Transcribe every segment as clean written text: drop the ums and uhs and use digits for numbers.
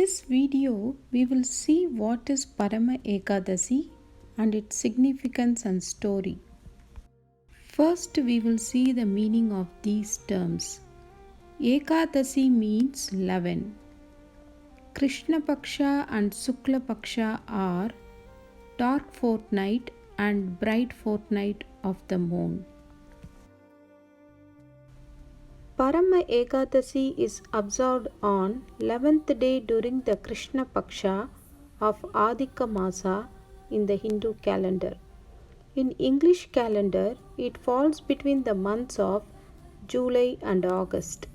this video, we will see what is Parama Ekadasi and its significance and story. First, we will see the meaning of these terms. Ekadasi means 11. Krishna Paksha and Sukla Paksha are dark fortnight and bright fortnight of the moon. Parama Ekadasi is observed on 11th day during the Krishna Paksha of Adhika Masa in the Hindu calendar. In English calendar, it falls between the months of July and August.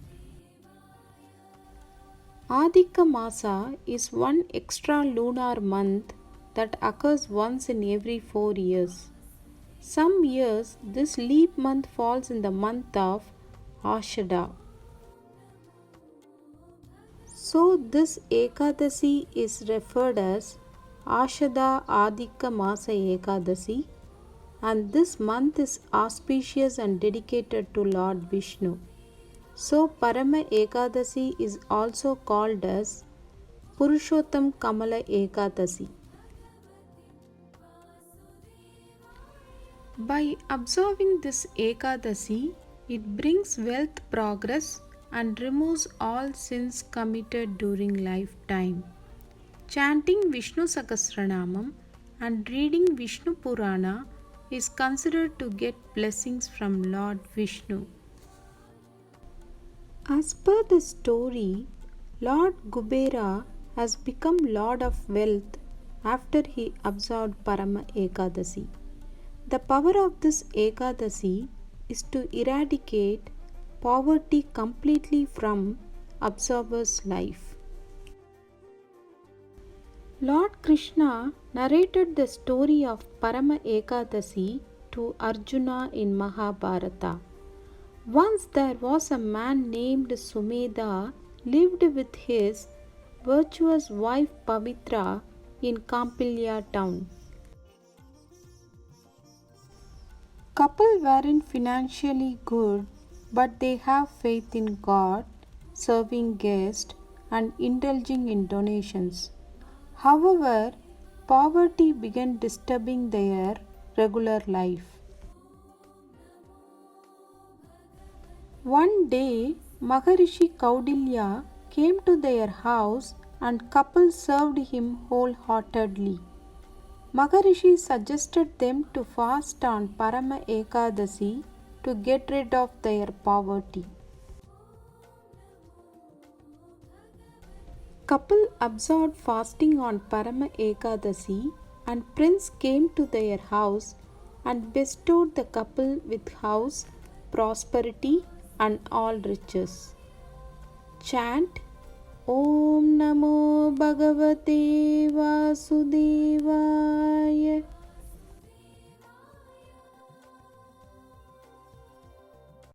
Adhika Masa is one extra lunar month that occurs once in every 4 years. Some years, this leap month falls in the month of Ashada. So, this Ekadasi is referred as Ashada Adhika Masa Ekadasi, and this month is auspicious and dedicated to Lord Vishnu. So, Parama Ekadasi is also called as Purushottam Kamala Ekadasi. By observing this Ekadasi, it brings wealth progress and removes all sins committed during lifetime. Chanting Vishnu Sahasranamam and reading Vishnu Purana is considered to get blessings from Lord Vishnu. As per the story, Lord Kubera has become Lord of Wealth after he observed Parama Ekadasi. The power of this Ekadasi is to eradicate poverty completely from observer's life. Lord Krishna narrated the story of Parama Ekadasi to Arjuna in Mahabharata. Once there was a man named Sumedha lived with his virtuous wife Pavitra in Kampilya town. Couple weren't financially good, but they have faith in God, serving guests, and indulging in donations. However, poverty began disturbing their regular life. One day, Maharishi Kaudilya came to their house and couple served him wholeheartedly. Maharishi suggested them to fast on Parama Ekadasi to get rid of their poverty. Couple observed fasting on Parama Ekadasi and prince came to their house and bestowed the couple with house, prosperity and all riches. Chant Om Namo Bhagavate Vasudevaya.